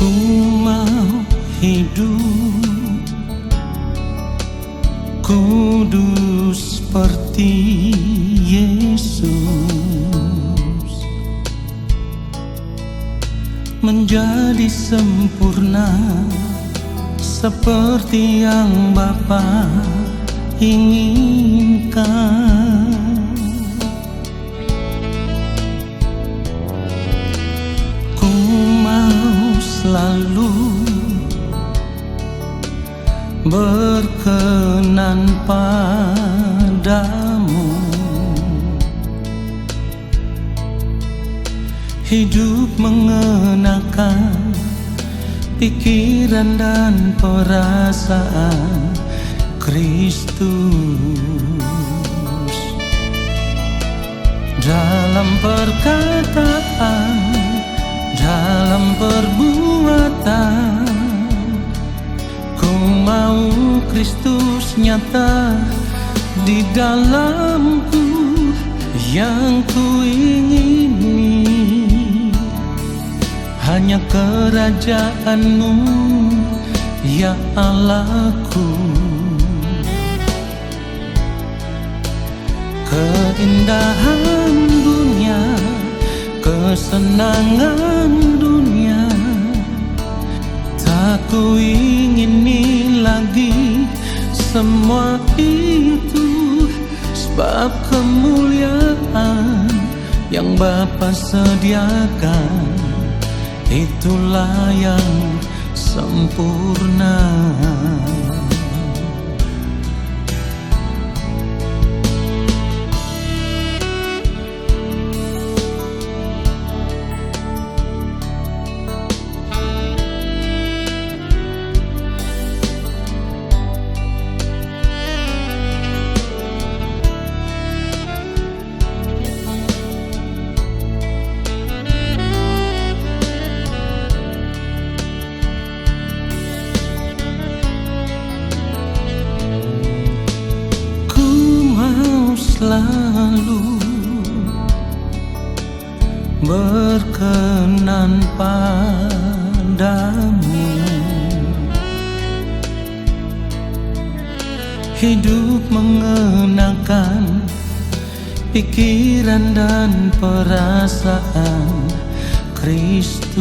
Ku mau hidup kudus seperti Yesus, menjadi sempurna seperti yang Bapa inginkan. Ku mau selalu berkenan padamu, hidup mengenakan pikiran dan perasaan Kristus, dalam perkataan, dalam perbuatan. Ku mau Kristus nyata di dalamku, yang ku ingini hanya kerajaan-Mu, ya Allahku. Keindahan dunia, kesenangan dunia, tak ku ingini lagi semua itu, sebab kemuliaan yang Bapa sediakan, itulah yang sempurna. Selalu berkenan padamu, hidup mengenakan pikiran dan perasaan Kristus,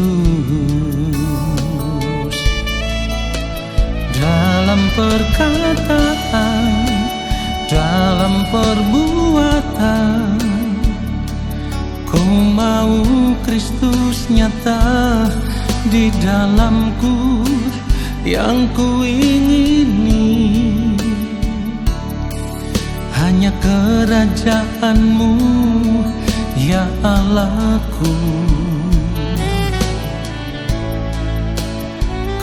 dalam perkataan, dalam perbuatan. Ku mau Kristus nyata di dalamku, yang ku ingini hanya kerajaan-Mu, ya Allahku.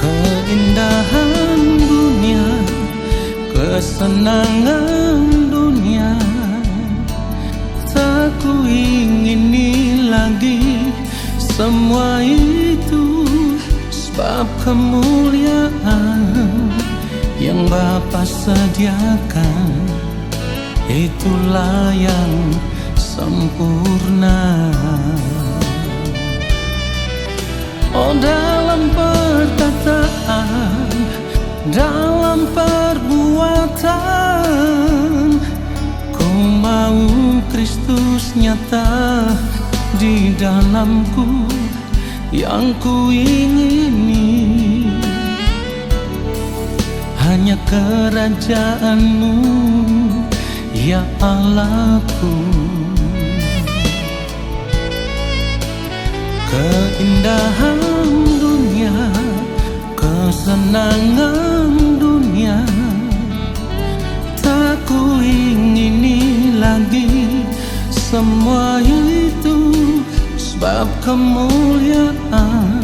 Keindahan dunia, kesenangan dunia, tak ku ingini lagi semua itu, sebab kemuliaan yang Bapa sediakan, itulah yang sempurna. Oh, dalam perkataan, dalam perbuatan, ku mau Kristus nyata di dalamku, yang ku ingini hanya kerajaan-Mu, ya Allahku. Keindahan dunia, kesenangan dunia, tak ku ingini lagi semua itu, sebab kemuliaan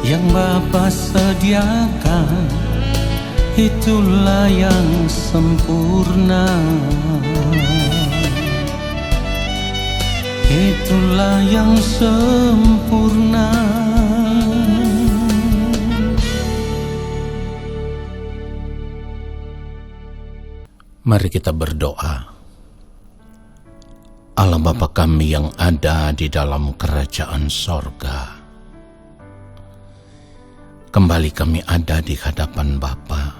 yang Bapa sediakan, itulah yang sempurna. Itulah yang sempurna. Mari kita berdoa. Allah Bapa kami yang ada di dalam kerajaan sorga, kembali kami ada di hadapan Bapa.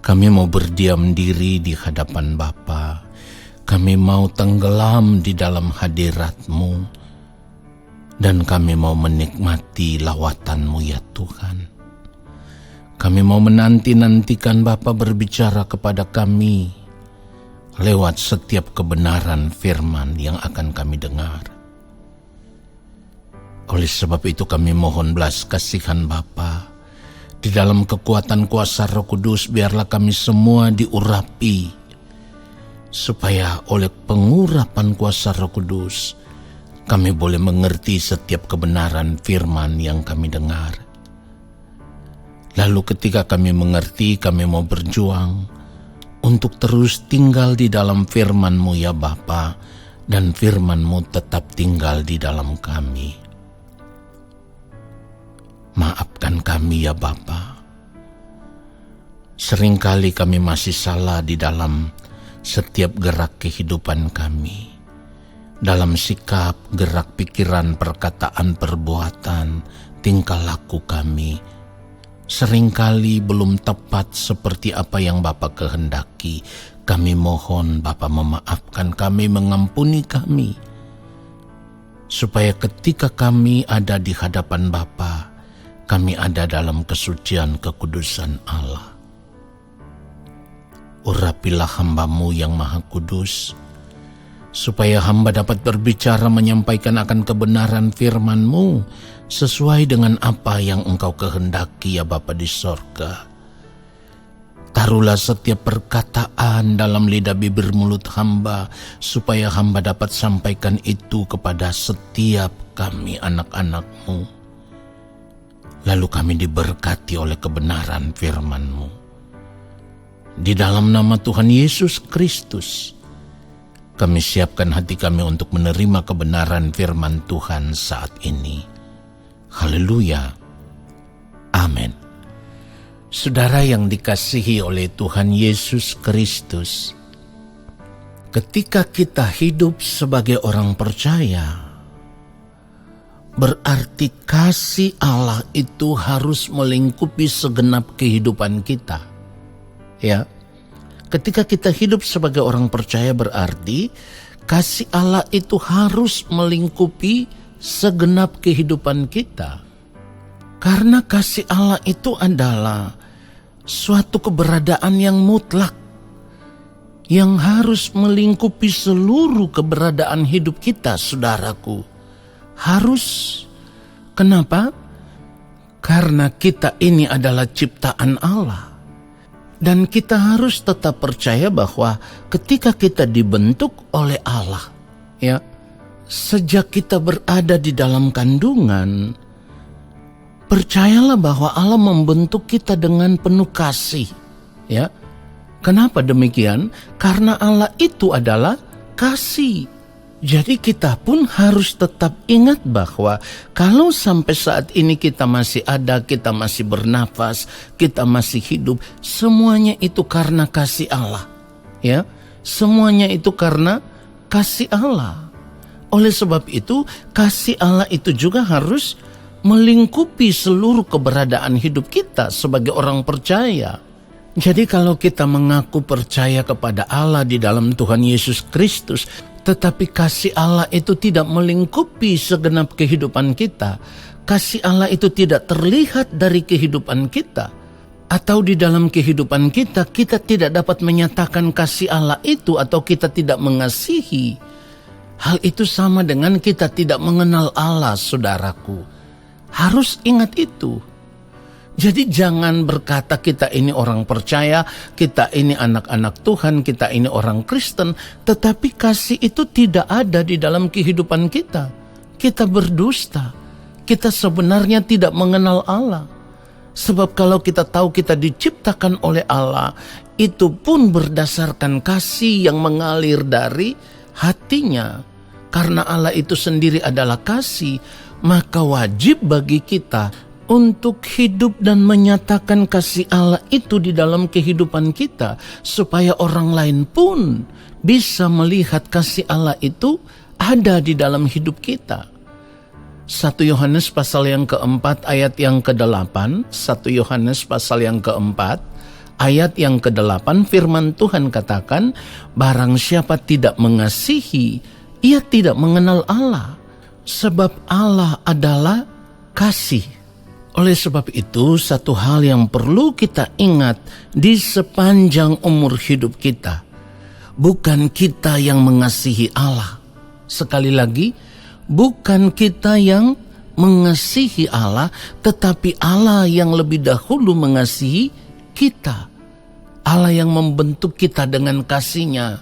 Kami mau berdiam diri di hadapan Bapa. Kami mau tenggelam di dalam hadirat-Mu. Dan kami mau menikmati lawatan-Mu ya Tuhan. Kami mau menanti-nantikan Bapa berbicara kepada kami lewat setiap kebenaran firman yang akan kami dengar. Oleh sebab itu kami mohon belas kasihan Bapa. Di dalam kekuatan kuasa Roh Kudus biarlah kami semua diurapi, supaya oleh pengurapan kuasa Roh Kudus kami boleh mengerti setiap kebenaran firman yang kami dengar. Lalu ketika kami mengerti, kami mau berjuang untuk terus tinggal di dalam firman-Mu ya Bapa, dan firman-Mu tetap tinggal di dalam kami. Maafkan kami ya Bapa. Seringkali kami masih salah di dalam setiap gerak kehidupan kami. Dalam sikap, gerak pikiran, perkataan, perbuatan, tingkah laku kami. Seringkali belum tepat seperti apa yang Bapa kehendaki. Kami mohon Bapa memaafkan kami, mengampuni kami. Supaya ketika kami ada di hadapan Bapa, kami ada dalam kesucian kekudusan Allah. Urapilah hamba-Mu yang maha kudus, supaya hamba dapat berbicara menyampaikan akan kebenaran firman-Mu sesuai dengan apa yang Engkau kehendaki ya Bapa di sorga. Taruhlah setiap perkataan dalam lidah bibir mulut hamba, supaya hamba dapat sampaikan itu kepada setiap kami anak-anak-Mu. Lalu kami diberkati oleh kebenaran firman-Mu. Di dalam nama Tuhan Yesus Kristus, kami siapkan hati kami untuk menerima kebenaran firman Tuhan saat ini. Haleluya. Amin. Saudara yang dikasihi oleh Tuhan Yesus Kristus, ketika kita hidup sebagai orang percaya, berarti kasih Allah itu harus melingkupi segenap kehidupan kita. Ya. Ketika kita hidup sebagai orang percaya berarti kasih Allah itu harus melingkupi segenap kehidupan kita. Karena kasih Allah itu adalah suatu keberadaan yang mutlak, yang harus melingkupi seluruh keberadaan hidup kita, saudaraku. Harus. Kenapa? Karena kita ini adalah ciptaan Allah. Dan kita harus tetap percaya bahwa ketika kita dibentuk oleh Allah, ya, sejak kita berada di dalam kandungan, percayalah bahwa Allah membentuk kita dengan penuh kasih, ya. Kenapa demikian? Karena Allah itu adalah kasih. Jadi kita pun harus tetap ingat bahwa kalau sampai saat ini kita masih ada, kita masih bernafas, kita masih hidup, semuanya itu karena kasih Allah. Ya, semuanya itu karena kasih Allah. Oleh sebab itu, kasih Allah itu juga harus melingkupi seluruh keberadaan hidup kita sebagai orang percaya. Jadi kalau kita mengaku percaya kepada Allah di dalam Tuhan Yesus Kristus, tetapi kasih Allah itu tidak melingkupi segenap kehidupan kita, kasih Allah itu tidak terlihat dari kehidupan kita, atau di dalam kehidupan kita, kita tidak dapat menyatakan kasih Allah itu, atau kita tidak mengasihi, hal itu sama dengan kita tidak mengenal Allah, saudaraku. Harus ingat itu. Jadi jangan berkata kita ini orang percaya, kita ini anak-anak Tuhan, kita ini orang Kristen, tetapi kasih itu tidak ada di dalam kehidupan kita. Kita berdusta. Kita sebenarnya tidak mengenal Allah. Sebab kalau kita tahu kita diciptakan oleh Allah, itu pun berdasarkan kasih yang mengalir dari hatinya. Karena Allah itu sendiri adalah kasih, maka wajib bagi kita untuk hidup dan menyatakan kasih Allah itu di dalam kehidupan kita, supaya orang lain pun bisa melihat kasih Allah itu ada di dalam hidup kita. 1 Yohanes pasal yang keempat ayat yang ke-8, 1 Yohanes pasal yang keempat ayat yang ke-8, firman Tuhan katakan, barang siapa tidak mengasihi, ia tidak mengenal Allah, sebab Allah adalah kasih. Oleh sebab itu, satu hal yang perlu kita ingat di sepanjang umur hidup kita, bukan kita yang mengasihi Allah. Sekali lagi, bukan kita yang mengasihi Allah, tetapi Allah yang lebih dahulu mengasihi kita. Allah yang membentuk kita dengan kasih-Nya.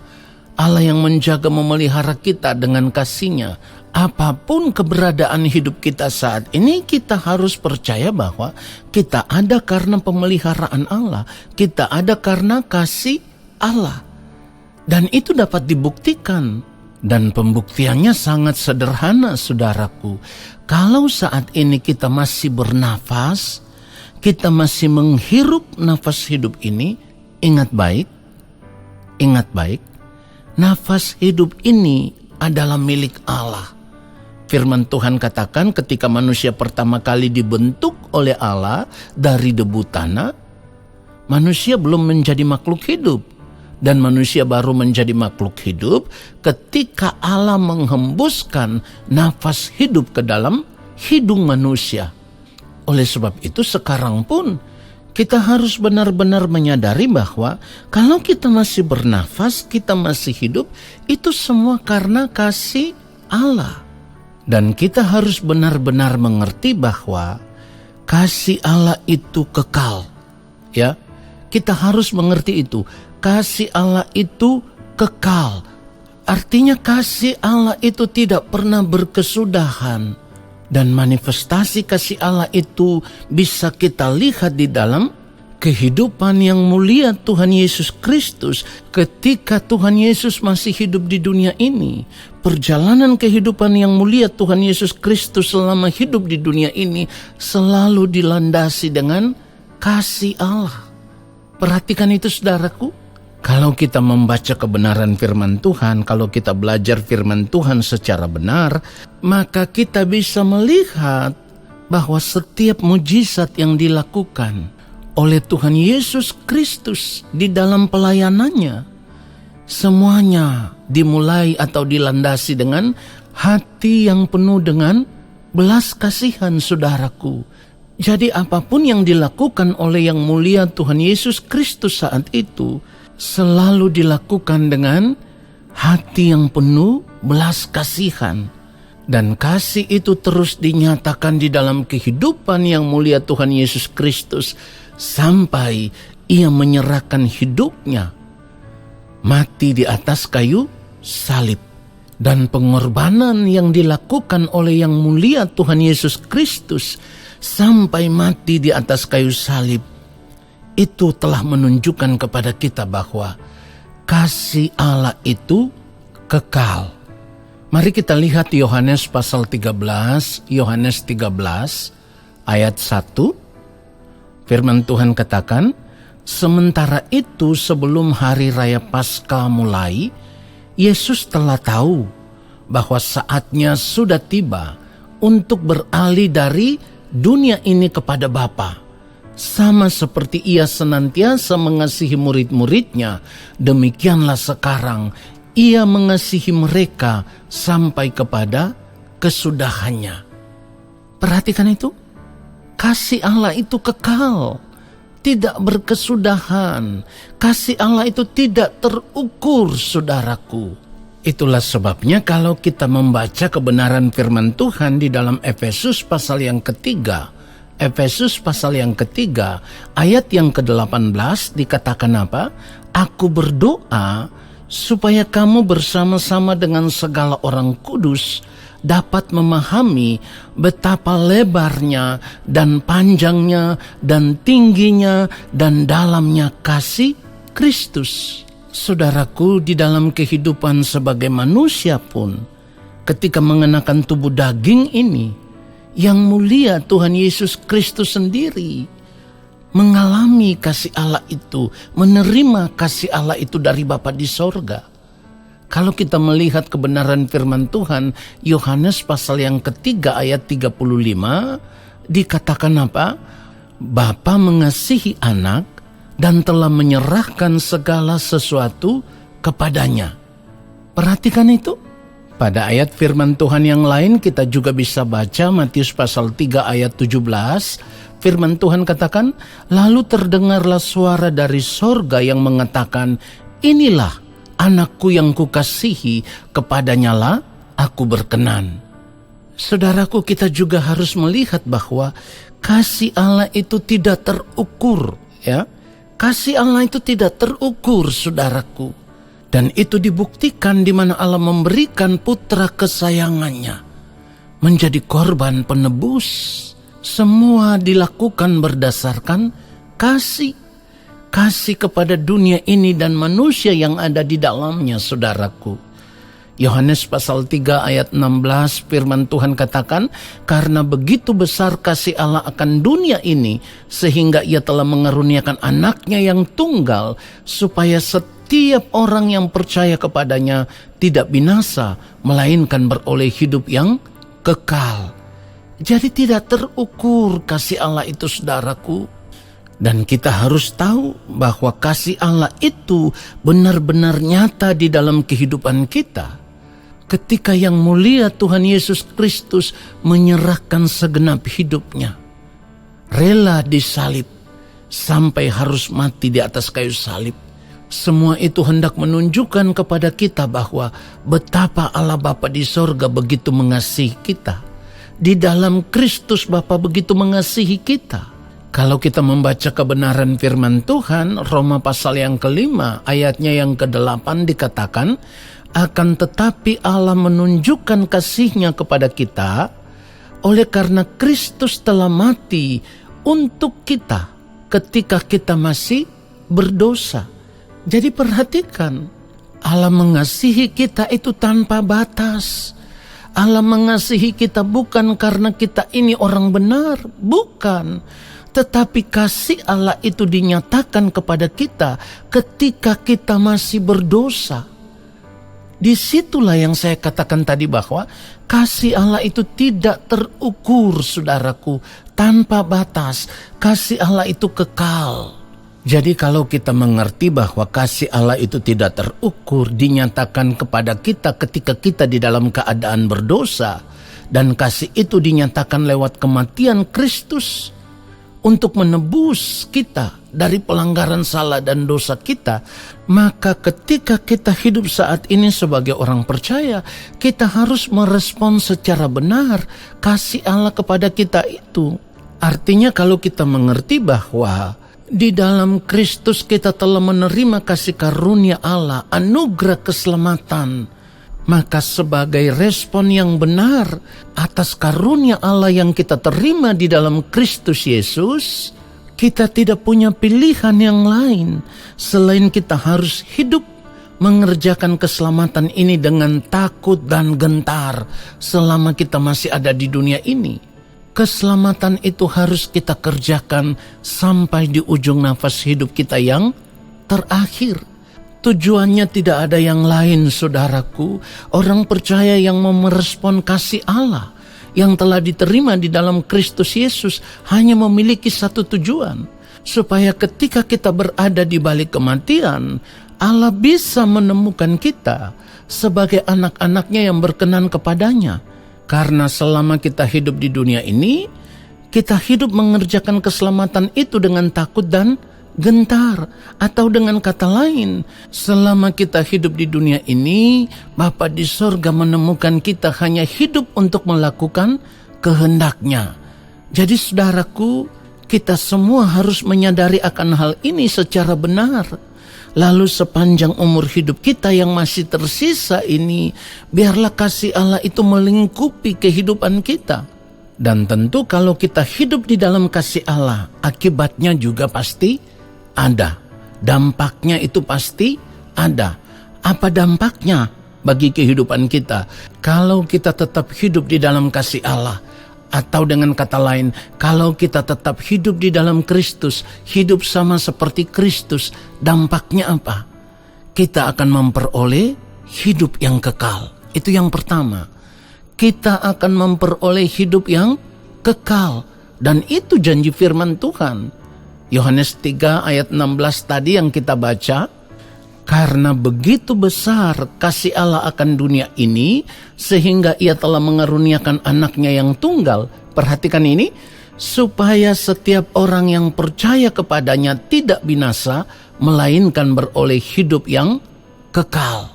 Allah yang menjaga memelihara kita dengan kasih-Nya. Apapun keberadaan hidup kita saat ini, kita harus percaya bahwa kita ada karena pemeliharaan Allah. Kita ada karena kasih Allah. Dan itu dapat dibuktikan. Dan pembuktiannya sangat sederhana, saudaraku. Kalau saat ini kita masih bernafas, kita masih menghirup nafas hidup ini, ingat baik, nafas hidup ini adalah milik Allah. Firman Tuhan katakan ketika manusia pertama kali dibentuk oleh Allah dari debu tanah, manusia belum menjadi makhluk hidup. Dan manusia baru menjadi makhluk hidup ketika Allah menghembuskan nafas hidup ke dalam hidung manusia. Oleh sebab itu sekarang pun kita harus benar-benar menyadari bahwa kalau kita masih bernafas, kita masih hidup, itu semua karena kasih Allah. Dan kita harus benar-benar mengerti bahwa kasih Allah itu kekal. Ya, kita harus mengerti itu. Kasih Allah itu kekal. Artinya kasih Allah itu tidak pernah berkesudahan. Dan manifestasi kasih Allah itu bisa kita lihat di dalam kehidupan yang mulia Tuhan Yesus Kristus ketika Tuhan Yesus masih hidup di dunia ini. Perjalanan kehidupan yang mulia Tuhan Yesus Kristus selama hidup di dunia ini selalu dilandasi dengan kasih Allah. Perhatikan itu, saudaraku. Kalau kita membaca kebenaran firman Tuhan, kalau kita belajar firman Tuhan secara benar, maka kita bisa melihat bahwa setiap mujizat yang dilakukan oleh Tuhan Yesus Kristus di dalam pelayanannya, semuanya dimulai atau dilandasi dengan hati yang penuh dengan belas kasihan, saudaraku. Jadi apapun yang dilakukan oleh yang mulia Tuhan Yesus Kristus saat itu, selalu dilakukan dengan hati yang penuh belas kasihan. Dan kasih itu terus dinyatakan di dalam kehidupan yang mulia Tuhan Yesus Kristus sampai Ia menyerahkan hidupnya mati di atas kayu salib. Dan pengorbanan yang dilakukan oleh yang mulia Tuhan Yesus Kristus sampai mati di atas kayu salib, itu telah menunjukkan kepada kita bahwa kasih Allah itu kekal. Mari kita lihat Yohanes pasal 13, Yohanes 13 ayat 1. Firman Tuhan katakan, sementara itu sebelum hari raya Paskah mulai, Yesus telah tahu bahwa saatnya sudah tiba untuk beralih dari dunia ini kepada Bapa. Sama seperti Ia senantiasa mengasihi murid-muridnya, demikianlah sekarang Ia mengasihi mereka sampai kepada kesudahannya. Perhatikan itu. Kasih Allah itu kekal, tidak berkesudahan. Kasih Allah itu tidak terukur, saudaraku. Itulah sebabnya kalau kita membaca kebenaran firman Tuhan di dalam Efesus pasal yang ketiga, Efesus pasal yang ketiga, ayat yang ke-18 dikatakan apa? Aku berdoa supaya kamu bersama-sama dengan segala orang kudus dapat memahami betapa lebarnya dan panjangnya dan tingginya dan dalamnya kasih Kristus. Saudaraku, di dalam kehidupan sebagai manusia pun, ketika mengenakan tubuh daging ini, yang mulia Tuhan Yesus Kristus sendiri mengalami kasih Allah itu, menerima kasih Allah itu dari Bapa di sorga. Kalau kita melihat kebenaran firman Tuhan, Yohanes pasal yang ketiga ayat 35, dikatakan apa? Bapa mengasihi anak dan telah menyerahkan segala sesuatu kepadanya. Perhatikan itu. Pada ayat firman Tuhan yang lain kita juga bisa baca Matius pasal 3 ayat 17. Firman Tuhan katakan, lalu terdengarlah suara dari sorga yang mengatakan, inilah anakku yang kukasihi, kepadanya lah aku berkenan. Saudaraku, kita juga harus melihat bahwa kasih Allah itu tidak terukur, ya. Kasih Allah itu tidak terukur, saudaraku. Dan itu dibuktikan di mana Allah memberikan putra kesayangannya menjadi korban penebus. Semua dilakukan berdasarkan kasih. Kasih kepada dunia ini dan manusia yang ada di dalamnya, saudaraku. Yohanes pasal 3 ayat 16 firman Tuhan katakan, karena begitu besar kasih Allah akan dunia ini, sehingga ia telah mengaruniakan anaknya yang tunggal, supaya setiap orang yang percaya kepadanya tidak binasa, melainkan beroleh hidup yang kekal. Jadi tidak terukur kasih Allah itu, saudaraku. Dan kita harus tahu bahwa kasih Allah itu benar-benar nyata di dalam kehidupan kita. Ketika yang mulia Tuhan Yesus Kristus menyerahkan segenap hidupnya, rela disalib sampai harus mati di atas kayu salib. Semua itu hendak menunjukkan kepada kita bahwa betapa Allah Bapa di sorga begitu mengasihi kita. Di dalam Kristus Bapa begitu mengasihi kita. Kalau kita membaca kebenaran firman Tuhan, Roma pasal yang ke-5 ayatnya yang ke-8 dikatakan, akan tetapi Allah menunjukkan kasih-Nya kepada kita oleh karena Kristus telah mati untuk kita ketika kita masih berdosa. Jadi perhatikan, Allah mengasihi kita itu tanpa batas. Allah mengasihi kita bukan karena kita ini orang benar, bukan. Tetapi kasih Allah itu dinyatakan kepada kita ketika kita masih berdosa. Disitulah yang saya katakan tadi bahwa kasih Allah itu tidak terukur, saudaraku, tanpa batas. Kasih Allah itu kekal. Jadi kalau kita mengerti bahwa kasih Allah itu tidak terukur, dinyatakan kepada kita ketika kita di dalam keadaan berdosa, dan kasih itu dinyatakan lewat kematian Kristus untuk menebus kita dari pelanggaran salah dan dosa kita, maka ketika kita hidup saat ini sebagai orang percaya, kita harus merespon secara benar kasih Allah kepada kita itu. Artinya kalau kita mengerti bahwa di dalam Kristus kita telah menerima kasih karunia Allah, anugerah keselamatan, maka sebagai respon yang benar atas karunia Allah yang kita terima di dalam Kristus Yesus, kita tidak punya pilihan yang lain selain kita harus hidup mengerjakan keselamatan ini dengan takut dan gentar selama kita masih ada di dunia ini. Keselamatan itu harus kita kerjakan sampai di ujung nafas hidup kita yang terakhir. Tujuannya tidak ada yang lain, saudaraku. Orang percaya yang mau merespon kasih Allah yang telah diterima di dalam Kristus Yesus hanya memiliki satu tujuan, supaya ketika kita berada di balik kematian, Allah bisa menemukan kita sebagai anak-anaknya yang berkenan kepadanya. Karena selama kita hidup di dunia ini, kita hidup mengerjakan keselamatan itu dengan takut dan gentar. Atau dengan kata lain, selama kita hidup di dunia ini, Bapa di sorga menemukan kita hanya hidup untuk melakukan kehendak-Nya. Jadi saudaraku, kita semua harus menyadari akan hal ini secara benar. Lalu sepanjang umur hidup kita yang masih tersisa ini, biarlah kasih Allah itu melingkupi kehidupan kita. Dan tentu kalau kita hidup di dalam kasih Allah, akibatnya juga pasti ada. Dampaknya itu pasti ada. Apa dampaknya bagi kehidupan kita? Kalau kita tetap hidup di dalam kasih Allah, atau dengan kata lain, kalau kita tetap hidup di dalam Kristus, hidup sama seperti Kristus, dampaknya apa? Kita akan memperoleh hidup yang kekal. Itu yang pertama. Kita akan memperoleh hidup yang kekal. Dan itu janji firman Tuhan. Yohanes 3 ayat 16 tadi yang kita baca. Karena begitu besar kasih Allah akan dunia ini, sehingga ia telah mengaruniakan anaknya yang tunggal. Perhatikan ini, supaya setiap orang yang percaya kepadanya tidak binasa, melainkan beroleh hidup yang kekal.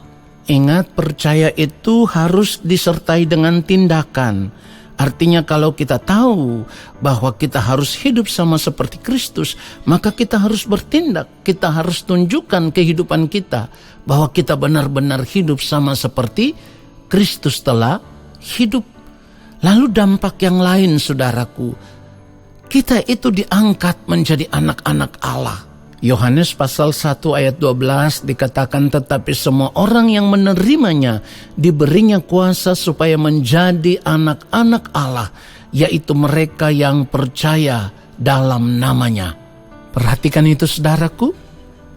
Ingat, percaya itu harus disertai dengan tindakan. Artinya kalau kita tahu bahwa kita harus hidup sama seperti Kristus, maka kita harus bertindak. Kita harus tunjukkan kehidupan kita bahwa kita benar-benar hidup sama seperti Kristus telah hidup. Lalu dampak yang lain, saudaraku, kita itu diangkat menjadi anak-anak Allah. Yohanes pasal 1 ayat 12 dikatakan, tetapi semua orang yang menerimanya diberinya kuasa supaya menjadi anak-anak Allah, yaitu mereka yang percaya dalam namanya. Perhatikan itu, saudaraku.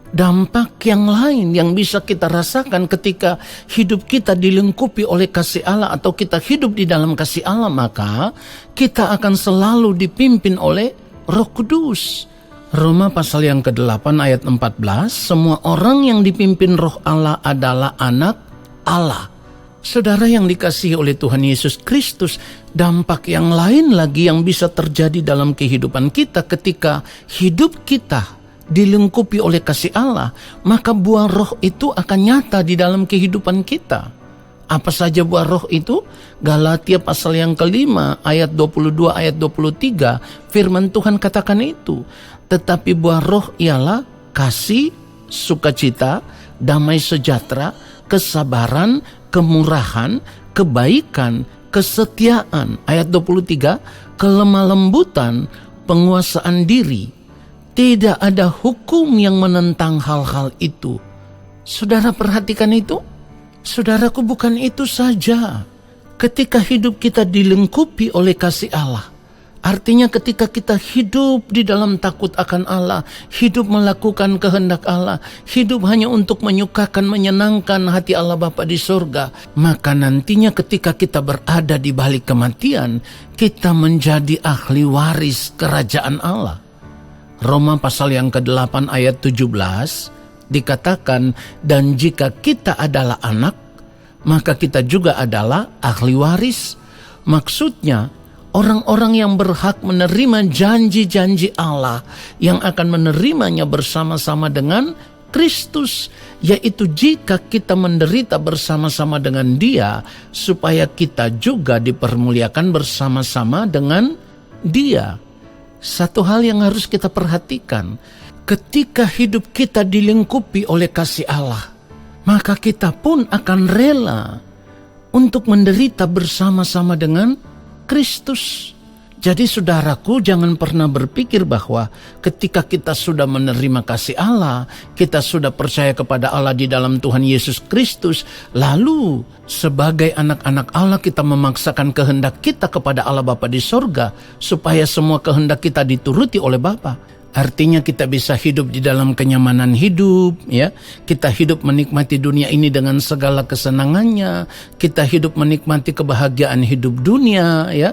Dampak yang lain yang bisa kita rasakan ketika hidup kita dilingkupi oleh kasih Allah atau kita hidup di dalam kasih Allah, maka kita akan selalu dipimpin oleh Roh Kudus. Roma pasal yang ke-8 ayat 14, semua orang yang dipimpin Roh Allah adalah anak Allah. Saudara yang dikasihi oleh Tuhan Yesus Kristus, dampak yang lain lagi yang bisa terjadi dalam kehidupan kita ketika hidup kita dilingkupi oleh kasih Allah, maka buah roh itu akan nyata di dalam kehidupan kita. Apa saja buah roh itu? Galatia pasal yang ke-5 ayat 22 ayat 23, firman Tuhan katakan itu. Tetapi buah roh ialah kasih, sukacita, damai sejahtera, kesabaran, kemurahan, kebaikan, kesetiaan. Ayat 23, kelemah lembutan, penguasaan diri. Tidak ada hukum yang menentang hal-hal itu. Saudara perhatikan itu. Saudaraku, bukan itu saja. Ketika hidup kita dilingkupi oleh kasih Allah, artinya ketika kita hidup di dalam takut akan Allah, hidup melakukan kehendak Allah, hidup hanya untuk menyukakan, menyenangkan hati Allah Bapa di surga, maka nantinya ketika kita berada di balik kematian, kita menjadi ahli waris kerajaan Allah. Roma pasal yang ke-8 ayat 17 dikatakan, dan jika kita adalah anak, maka kita juga adalah ahli waris. Maksudnya, orang-orang yang berhak menerima janji-janji Allah yang akan menerimanya bersama-sama dengan Kristus, yaitu jika kita menderita bersama-sama dengan Dia, supaya kita juga dipermuliakan bersama-sama dengan Dia. Satu hal yang harus kita perhatikan, ketika hidup kita dilingkupi oleh kasih Allah, maka kita pun akan rela untuk menderita bersama-sama dengan Kristus. Jadi saudaraku, jangan pernah berpikir bahwa ketika kita sudah menerima kasih Allah, kita sudah percaya kepada Allah di dalam Tuhan Yesus Kristus, lalu sebagai anak-anak Allah kita memaksakan kehendak kita kepada Allah Bapa di sorga, supaya semua kehendak kita dituruti oleh Bapa. Artinya kita bisa hidup di dalam kenyamanan hidup, ya. Kita hidup menikmati dunia ini dengan segala kesenangannya. Kita hidup menikmati kebahagiaan hidup dunia, ya.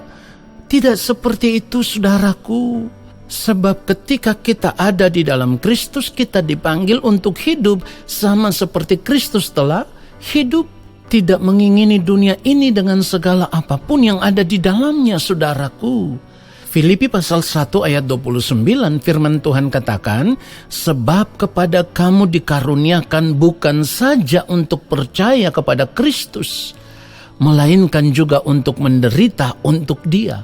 Tidak seperti itu, saudaraku. Sebab ketika kita ada di dalam Kristus, kita dipanggil untuk hidup sama seperti Kristus telah hidup. Tidak mengingini dunia ini dengan segala apapun yang ada di dalamnya, saudaraku. Filipi pasal 1 ayat 29 firman Tuhan katakan, sebab kepada kamu dikaruniakan bukan saja untuk percaya kepada Kristus, melainkan juga untuk menderita untuk Dia.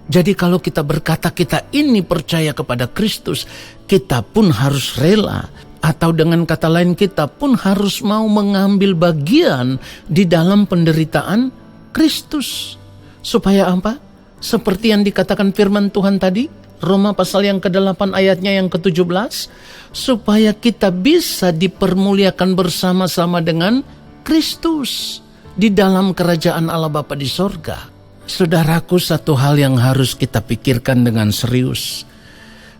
Jadi kalau kita berkata kita ini percaya kepada Kristus, kita pun harus rela, atau dengan kata lain kita pun harus mau mengambil bagian di dalam penderitaan Kristus. Supaya apa? Seperti yang dikatakan firman Tuhan tadi, Roma pasal yang ke-8 ayatnya yang ke-17, supaya kita bisa dipermuliakan bersama-sama dengan Kristus di dalam kerajaan Allah Bapa di sorga. Saudaraku, satu hal yang harus kita pikirkan dengan serius.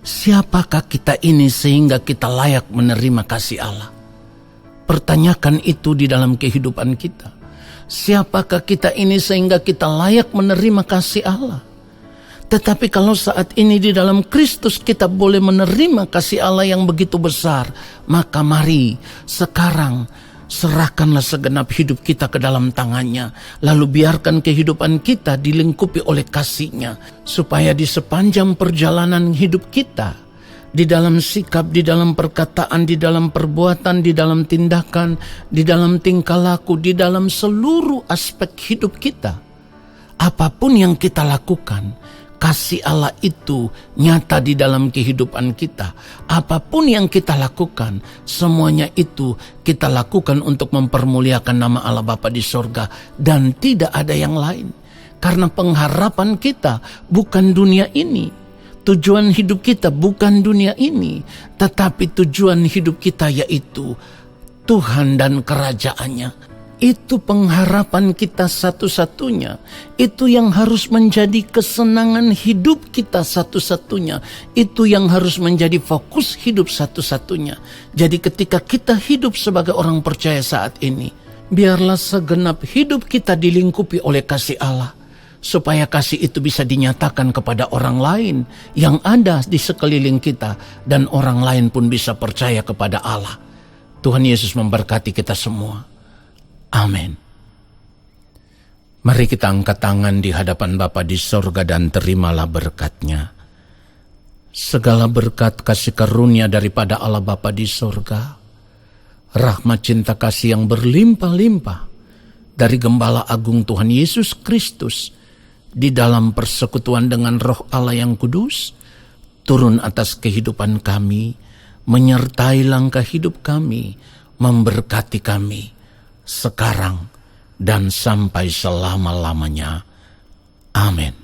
Siapakah kita ini sehingga kita layak menerima kasih Allah? pertanyakan itu di dalam kehidupan kita. Siapakah kita ini sehingga kita layak menerima kasih Allah? Tetapi kalau saat ini di dalam Kristus kita boleh menerima kasih Allah yang begitu besar, maka mari sekarang serahkanlah segenap hidup kita ke dalam tangannya. Lalu biarkan kehidupan kita dilingkupi oleh kasih-Nya. Supaya di sepanjang perjalanan hidup kita, di dalam sikap, di dalam perkataan, di dalam perbuatan, di dalam tindakan, di dalam tingkah laku, di dalam seluruh aspek hidup kita, apapun yang kita lakukan, kasih Allah itu nyata di dalam kehidupan kita. Apapun yang kita lakukan, semuanya itu kita lakukan untuk mempermuliakan nama Allah Bapa di sorga. Dan tidak ada yang lain. Karena pengharapan kita bukan dunia ini. Tujuan hidup kita bukan dunia ini. Tetapi tujuan hidup kita yaitu Tuhan dan kerajaannya. Itu pengharapan kita satu-satunya. Itu yang harus menjadi kesenangan hidup kita satu-satunya. Itu yang harus menjadi fokus hidup satu-satunya. Jadi ketika kita hidup sebagai orang percaya saat ini, biarlah segenap hidup kita dilingkupi oleh kasih Allah. Supaya kasih itu bisa dinyatakan kepada orang lain yang ada di sekeliling kita. Dan orang lain pun bisa percaya kepada Allah. Tuhan Yesus memberkati kita semua. Amin. Mari kita angkat tangan di hadapan Bapa di sorga dan terimalah berkat-Nya. Segala berkat kasih karunia daripada Allah Bapa di sorga, rahmat cinta kasih yang berlimpah-limpah dari Gembala Agung Tuhan Yesus Kristus di dalam persekutuan dengan Roh Allah yang kudus, turun atas kehidupan kami, menyertai langkah hidup kami, memberkati kami, sekarang dan sampai selama-lamanya. Amin.